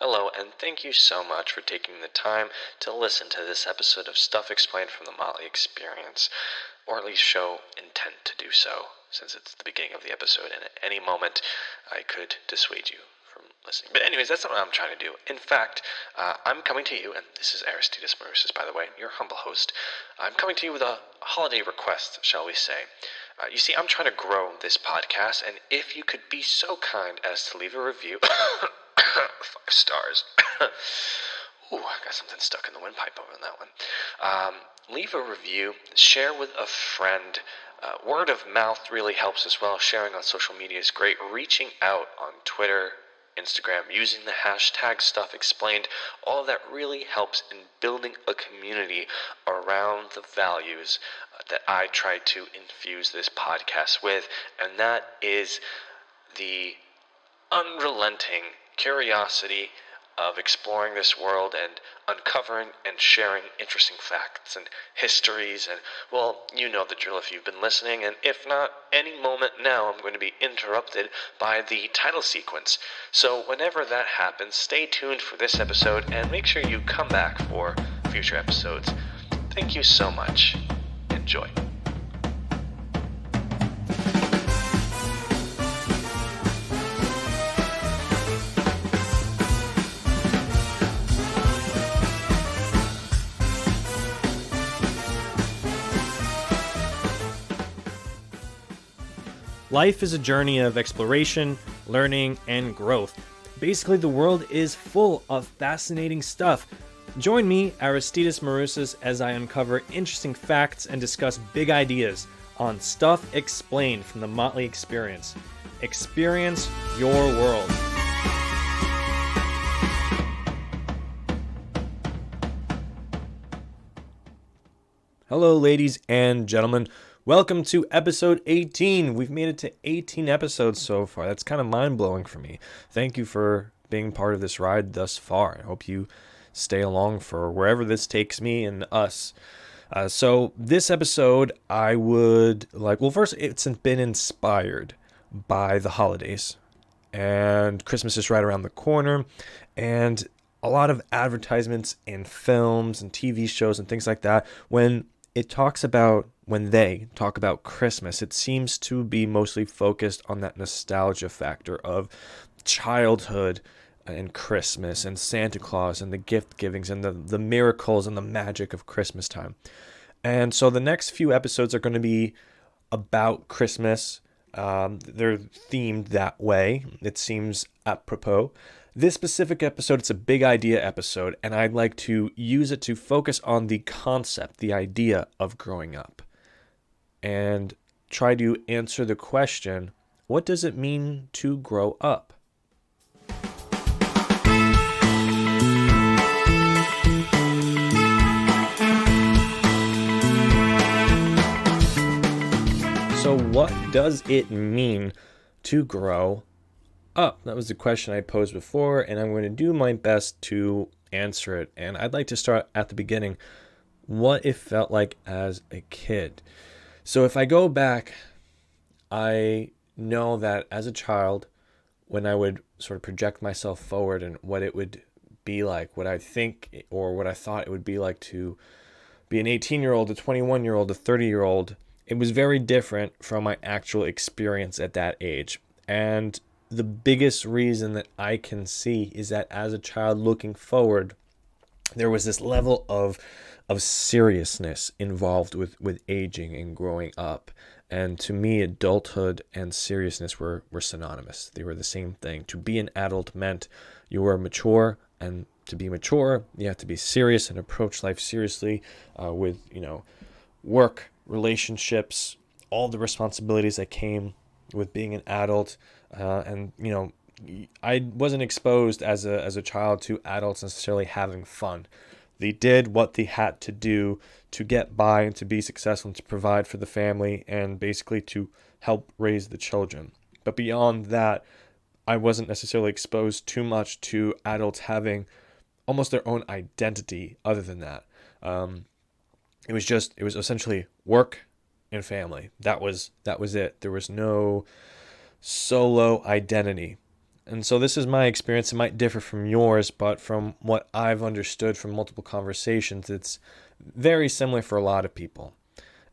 Hello, and thank you so much for taking the time to listen to this episode of Stuff Explained from the Motley Experience, or at least show intent to do so, since it's the beginning of the episode, and at any moment I could dissuade you from listening. But anyways, that's not what I'm trying to do. In fact, I'm coming to you, and this is Aristidis Marousas, by the way, your humble host. I'm coming to you with a holiday request, shall we say. You see, I'm trying to grow this podcast, and if you could be so kind as to leave a review... 5 stars. Ooh, I got something stuck in the windpipe over that one. Leave a review, share with a friend. Word of mouth really helps as well. Sharing on social media is great. Reaching out on Twitter, Instagram, using the hashtag StuffExplained, all of that really helps in building a community around the values that I try to infuse this podcast with, and that is the unrelenting curiosity of exploring this world and uncovering and sharing interesting facts and histories and, well, you know the drill if you've been listening, and if not, any moment now I'm going to be interrupted by the title sequence. So whenever that happens, stay tuned for this episode and make sure you come back for future episodes. Thank you so much. Enjoy. Life is a journey of exploration, learning, and growth. Basically, the world is full of fascinating stuff. Join me, Aristidis Marousas, as I uncover interesting facts and discuss big ideas on Stuff Explained from the Motley Experience. Experience your world. Hello, ladies and gentlemen. Welcome to episode 18. We've made it to 18 episodes so far. That's kind of mind-blowing for me. Thank you for being part of this ride thus far. I hope you stay along for wherever this takes me and us. So this episode, I would like... Well, first, it's been inspired by the holidays. And Christmas is right around the corner. And a lot of advertisements in films and TV shows and things like that, when they talk about Christmas, it seems to be mostly focused on that nostalgia factor of childhood and Christmas and Santa Claus and the gift givings and the miracles and the magic of Christmas time. And so the next few episodes are going to be about Christmas. They're themed that way. It seems apropos. This specific episode, it's a big idea episode, and I'd like to use it to focus on the concept, the idea of growing up, and try to answer the question, what does it mean to grow up? So what does it mean to grow up? That was the question I posed before, and I'm going to do my best to answer it. And I'd like to start at the beginning, what it felt like as a kid. So if I go back, I know that as a child, when I would sort of project myself forward and what it would be like, what I think or what I thought it would be like to be an 18-year-old, a 21-year-old, a 30-year-old, it was very different from my actual experience at that age. And the biggest reason that I can see is that as a child looking forward, there was this level of seriousness involved with aging and growing up. And to me, adulthood and seriousness were synonymous. They were the same thing. To be an adult meant you were mature, and to be mature, you have to be serious and approach life seriously with, work, relationships, all the responsibilities that came with being an adult. I wasn't exposed as a child to adults necessarily having fun. They did what they had to do to get by and to be successful and to provide for the family and basically to help raise the children. But beyond that, I wasn't necessarily exposed too much to adults having almost their own identity other than that. It was essentially work and family. That was it. There was no solo identity. And so this is my experience. It might differ from yours, but from what I've understood from multiple conversations, it's very similar for a lot of people.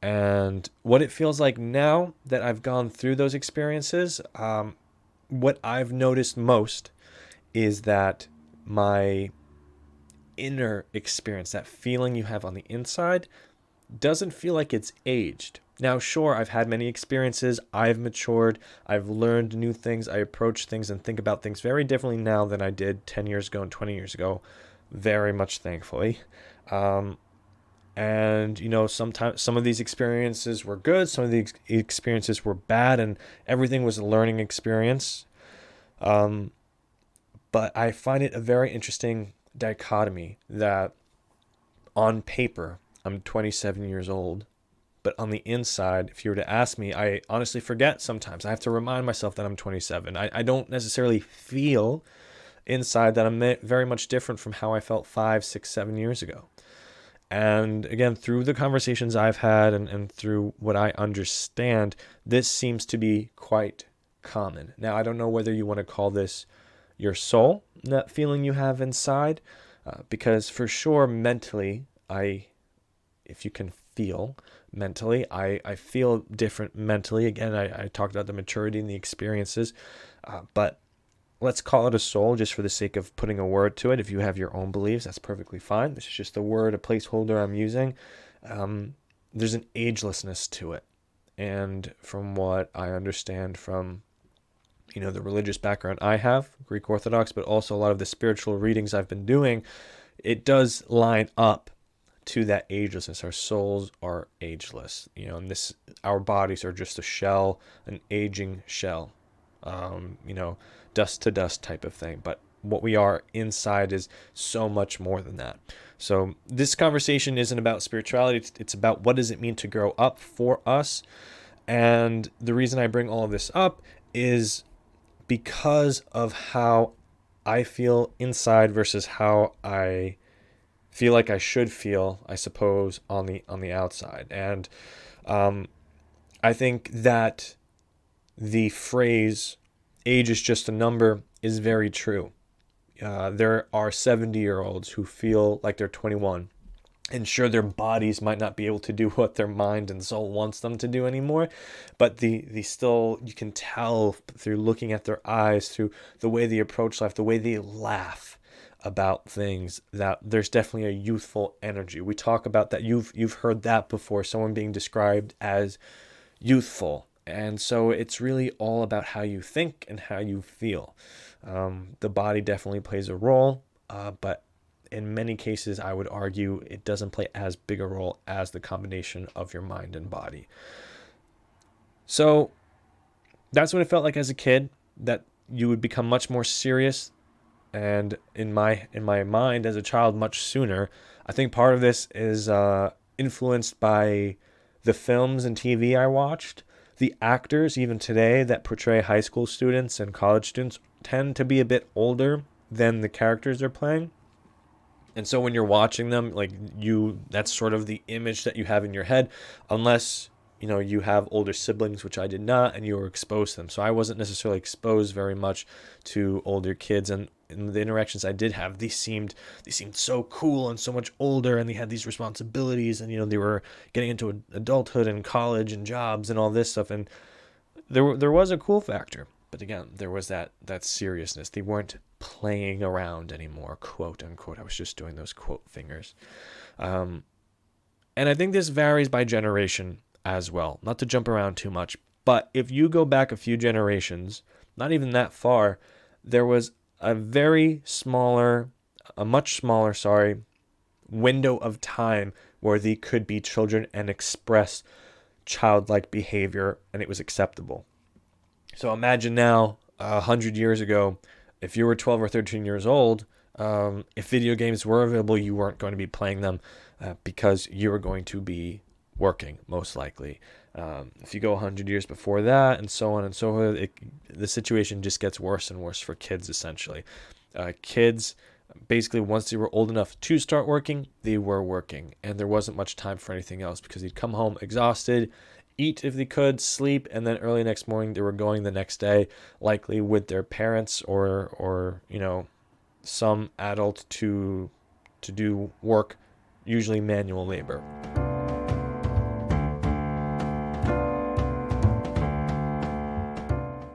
And what it feels like now that I've gone through those experiences, what I've noticed most is that my inner experience, that feeling you have on the inside, doesn't feel like it's aged. Now, sure, I've had many experiences. I've matured. I've learned new things. I approach things and think about things very differently now than I did 10 years ago and 20 years ago. Very much thankfully. And, sometimes some of these experiences were good. Some of these experiences were bad, and everything was a learning experience. But I find it a very interesting dichotomy that on paper, I'm 27 years old, but on the inside, if you were to ask me, I honestly forget sometimes. I have to remind myself that I'm 27. I don't necessarily feel inside that I'm very much different from how I felt 5, 6, 7 years ago. And again, through the conversations I've had and through what I understand, this seems to be quite common. Now, I don't know whether you want to call this your soul, that feeling you have inside, because for sure, mentally, if you can feel mentally, I feel different mentally. Again, I talked about the maturity and the experiences, but let's call it a soul just for the sake of putting a word to it. If you have your own beliefs, that's perfectly fine. This is just a word, a placeholder I'm using. There's an agelessness to it. And from what I understand from, the religious background I have, Greek Orthodox, but also a lot of the spiritual readings I've been doing, it does line up to that agelessness. Our souls are ageless, and our bodies are just a shell, an aging shell, dust to dust type of thing. But what we are inside is so much more than that. So this conversation isn't about spirituality. It's about what does it mean to grow up for us. And the reason I bring all of this up is because of how I feel inside versus how I feel like I should feel, I suppose, on the outside. And I think that the phrase "age is just a number" is very true. There are 70-year-olds who feel like they're 21. And sure, their bodies might not be able to do what their mind and soul wants them to do anymore, but the still, you can tell through looking at their eyes, through the way they approach life, the way they laugh about things, that there's definitely a youthful energy. We talk about that. You've heard that before, someone being described as youthful. And so it's really all about how you think and how you feel. The body definitely plays a role, but in many cases, I would argue it doesn't play as big a role as the combination of your mind and body. So that's what it felt like as a kid, that you would become much more serious. And in my mind as a child, much sooner. I think part of this is influenced by the films and TV I watched. The actors, even today, that portray high school students and college students tend to be a bit older than the characters they're playing. And so when you're watching them, that's sort of the image that you have in your head, unless, you have older siblings, which I did not, and you were exposed to them. So I wasn't necessarily exposed very much to older kids. And in the interactions I did have, they seemed so cool and so much older, and they had these responsibilities, and, they were getting into adulthood and college and jobs and all this stuff. And there was a cool factor. But again, there was that seriousness. They weren't playing around anymore, quote unquote. I was just doing those quote fingers. And I think this varies by generation as well. Not to jump around too much, but if you go back a few generations, not even that far, there was a much smaller, window of time where they could be children and express childlike behavior, and it was acceptable. So imagine now, 100 years ago, if you were 12 or 13 years old, if video games were available, you weren't going to be playing them because you were going to be working, most likely. If you go 100 years before that, and so on and so forth, the situation just gets worse and worse for kids, essentially. Kids, basically, once they were old enough to start working, they were working, and there wasn't much time for anything else because they'd come home exhausted, eat if they could, sleep, and then early next morning they were going the next day, likely with their parents or some adult to do work, usually manual labor.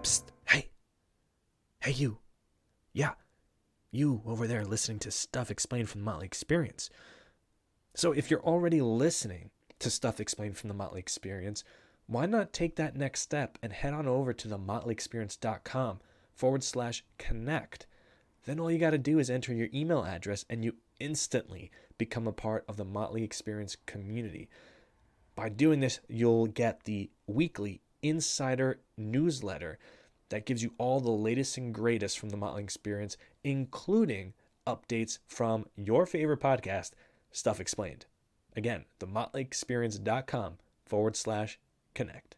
Psst, hey you. Yeah, you over there listening to Stuff Explained from the Motley Experience. So if you're already listening to Stuff Explained from the Motley Experience, why not take that next step and head on over to themotleyexperience.com/connect. Then all you got to do is enter your email address and you instantly become a part of the Motley Experience community. By doing this, you'll get the weekly insider newsletter that gives you all the latest and greatest from the Motley Experience, including updates from your favorite podcast, Stuff Explained. Again, themotleyexperience.com/connect.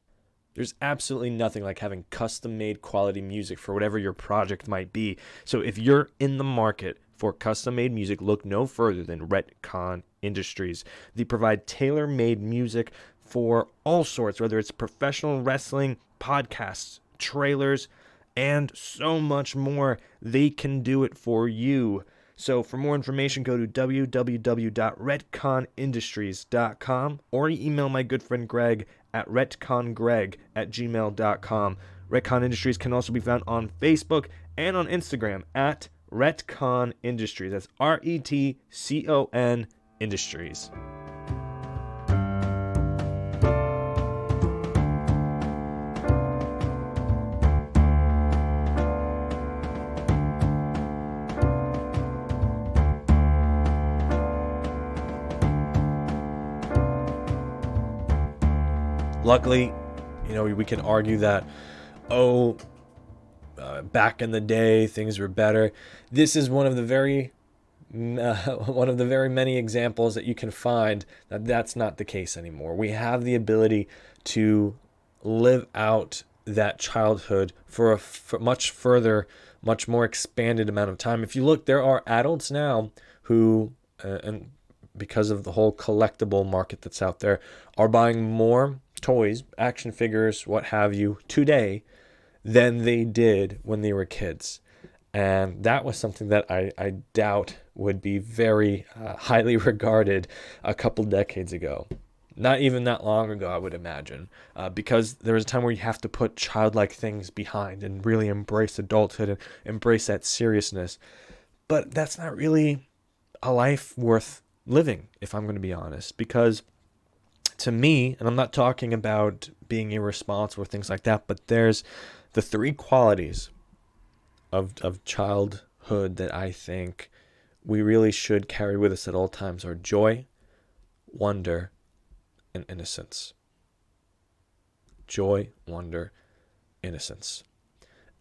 There's absolutely nothing like having custom-made quality music for whatever your project might be. So if you're in the market for custom-made music, look no further than Retcon Industries. They provide tailor-made music for all sorts, whether it's professional wrestling, podcasts, trailers, and so much more. They can do it for you. So for more information, go to www.retconindustries.com or email my good friend Greg at retcongreg@gmail.com. Retcon Industries can also be found on Facebook and on Instagram at Retcon Industries. That's RETCON Industries. Luckily, we can argue that, back in the day, things were better. This is one of the very many examples that you can find that that's not the case anymore. We have the ability to live out that childhood for much further, much more expanded amount of time. If you look, there are adults now who, and because of the whole collectible market that's out there, are buying more toys, action figures, what have you, today than they did when they were kids. And that was something that I doubt would be very highly regarded a couple decades ago. Not even that long ago, I would imagine, because there was a time where you have to put childlike things behind and really embrace adulthood and embrace that seriousness. But that's not really a life worth living, if I'm going to be honest, because to me, and I'm not talking about being irresponsible or things like that, but there's the three qualities of childhood that I think we really should carry with us at all times are joy, wonder, and innocence. Joy, wonder, innocence.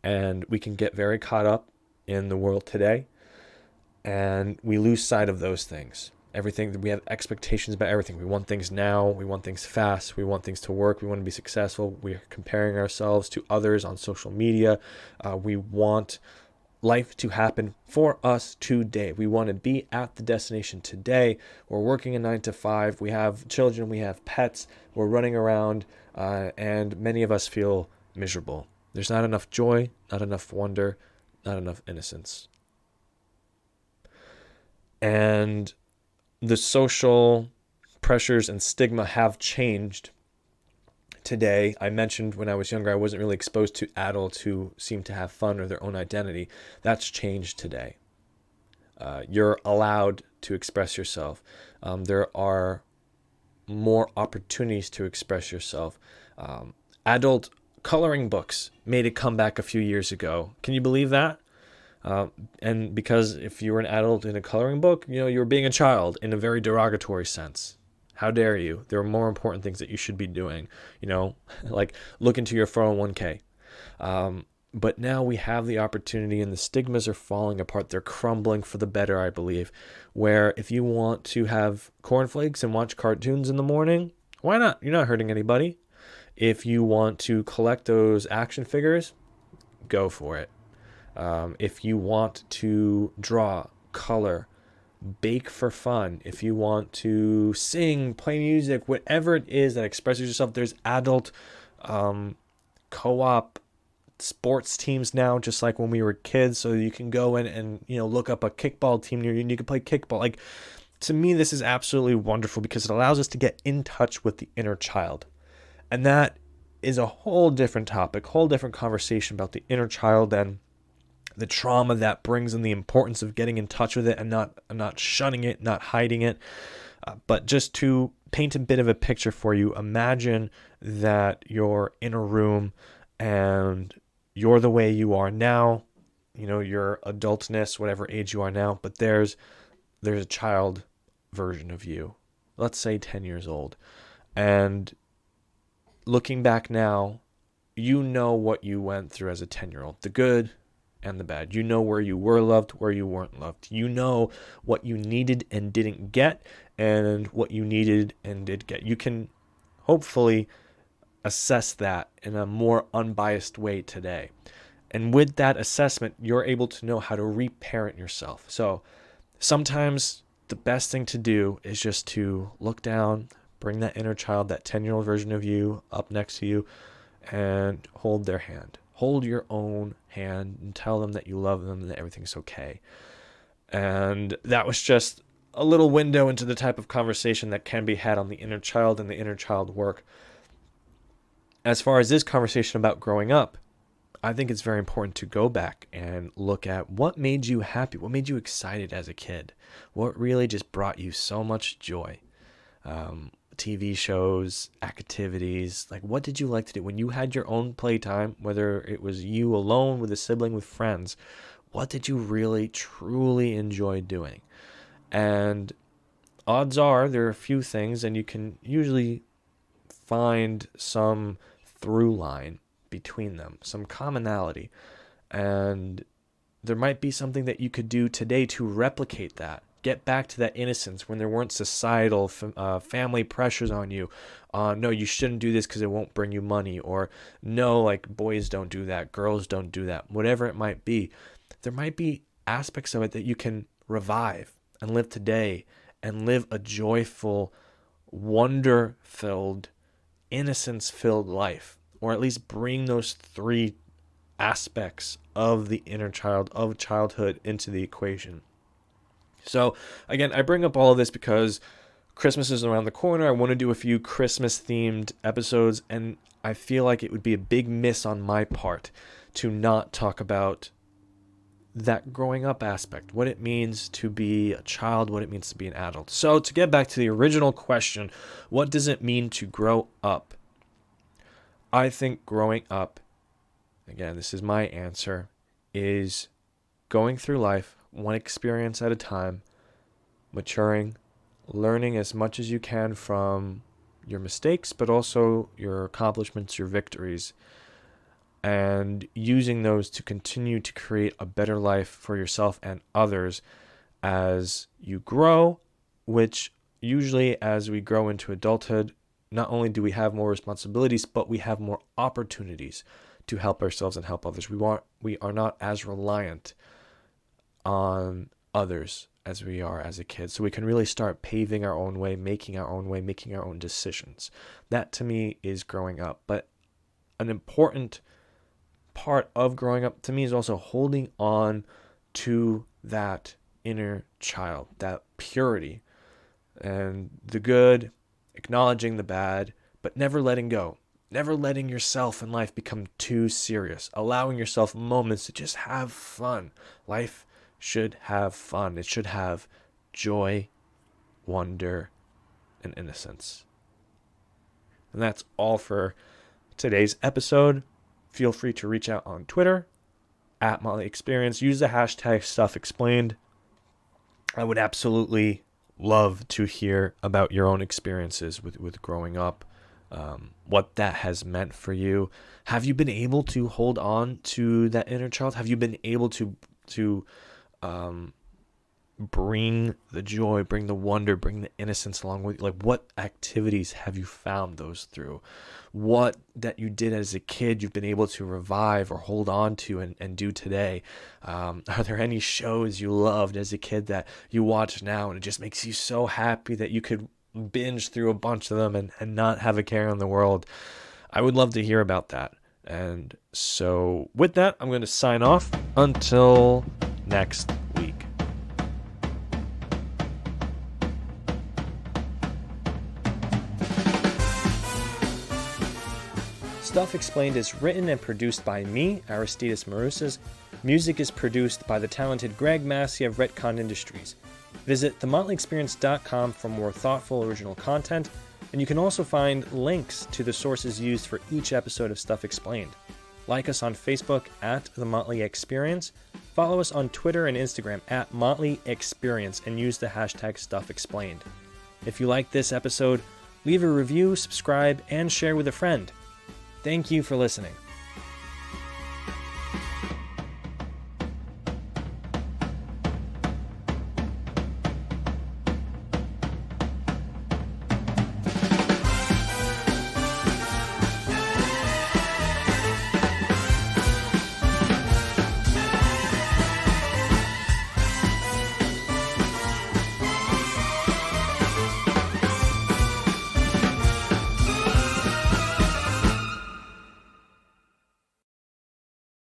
And we can get very caught up in the world today, and we lose sight of those things. Everything, we have expectations about everything. We want things now. We want things fast. We want things to work. We want to be successful. We're comparing ourselves to others on social media. We want life to happen for us today. We want to be at the destination today. We're working a 9 to 5. We have children. We have pets. We're running around, and many of us feel miserable. There's not enough joy, not enough wonder, not enough innocence. And the social pressures and stigma have changed today. I mentioned when I was younger, I wasn't really exposed to adults who seem to have fun or their own identity. That's changed today. You're allowed to express yourself. There are more opportunities to express yourself. Adult coloring books made a comeback a few years ago. Can you believe that? And because if you were an adult in a coloring book, you were being a child in a very derogatory sense. How dare you? There are more important things that you should be doing, like look into your 401k. But now we have the opportunity, and the stigmas are falling apart. They're crumbling for the better, I believe, where if you want to have cornflakes and watch cartoons in the morning, why not? You're not hurting anybody. If you want to collect those action figures, go for it. If you want to draw, color, bake for fun, if you want to sing, play music, whatever it is that expresses yourself, there's adult co-op sports teams now, just like when we were kids. So you can go in and look up a kickball team near you and you can play kickball. Like, to me, this is absolutely wonderful because it allows us to get in touch with the inner child. And that is a whole different topic, whole different conversation about the inner child and the trauma that brings and the importance of getting in touch with it and not shunning it, not hiding it. But just to paint a bit of a picture for you, imagine that you're in a room and you're the way you are now, your adultness, whatever age you are now, but there's a child version of you, let's say 10 years old. And looking back now, you know what you went through as a 10-year-old, the good and the bad. You know where you were loved, where you weren't loved. You know what you needed and didn't get, and what you needed and did get. You can hopefully assess that in a more unbiased way today. And with that assessment, you're able to know how to reparent yourself. So sometimes the best thing to do is just to look down, bring that inner child, that 10-year-old version of you up next to you, and hold their hand. Hold your own hand and tell them that you love them and that everything's okay. And that was just a little window into the type of conversation that can be had on the inner child and the inner child work. As far as this conversation about growing up, I think it's very important to go back and look at what made you happy, what made you excited as a kid, what really just brought you so much joy. TV shows, activities, like what did you like to do when you had your own playtime, whether it was you alone, with a sibling, with friends? What did you really, truly enjoy doing? And odds are there are a few things, and you can usually find some through line between them, some commonality. And there might be something that you could do today to replicate that. Get back to that innocence when there weren't societal family pressures on you. No, you shouldn't do this because it won't bring you money. Or no, like boys don't do that, girls don't do that. Whatever it might be, there might be aspects of it that you can revive and live today and live a joyful, wonder-filled, innocence-filled life. Or at least bring those three aspects of the inner child, of childhood, into the equation. So again, I bring up all of this because Christmas is around the corner. I want to do a few Christmas themed episodes, and I feel like it would be a big miss on my part to not talk about that growing up aspect, what it means to be a child, what it means to be an adult. So to get back to the original question, what does it mean to grow up? I think growing up, again, this is my answer, is going through life one experience at a time, maturing, learning as much as you can from your mistakes, but also your accomplishments, your victories, and using those to continue to create a better life for yourself and others as you grow, which usually as we grow into adulthood, not only do we have more responsibilities, but we have more opportunities to help ourselves and help others. We are not as reliant on others as we are as a kid. So we can really start paving our own way, making our own decisions. That to me is growing up. But an important part of growing up to me is also holding on to that inner child, that purity and the good, acknowledging the bad, but never letting go. Never letting yourself and life become too serious. Allowing yourself moments to just have fun. Life should have fun. It should have joy, wonder, and innocence. And that's all for today's episode. Feel free to reach out on Twitter at Motley Experience. Use the hashtag StuffExplained. I would absolutely love to hear about your own experiences with growing up, what that has meant for you. Have you been able to hold on to that inner child? Have you been able to bring the joy, bring the wonder, bring the innocence along with you. Like, what activities have you found those through? What that you did as a kid you've been able to revive or hold on to and do today? Are there any shows you loved as a kid that you watch now and it just makes you so happy that you could binge through a bunch of them and not have a care in the world? I would love to hear about that. And so with that, I'm going to sign off until next week. Stuff Explained is written and produced by me, Aristidis Marousas. Music is produced by the talented Greg Massey of Retcon Industries. Visit themotleyexperience.com for more thoughtful original content, and you can also find links to the sources used for each episode of Stuff Explained. Like us on Facebook at The Motley Experience, follow us on Twitter and Instagram at Motley Experience, and use the hashtag Stuff Explained. If you like this episode, leave a review, subscribe, and share with a friend. Thank you for listening.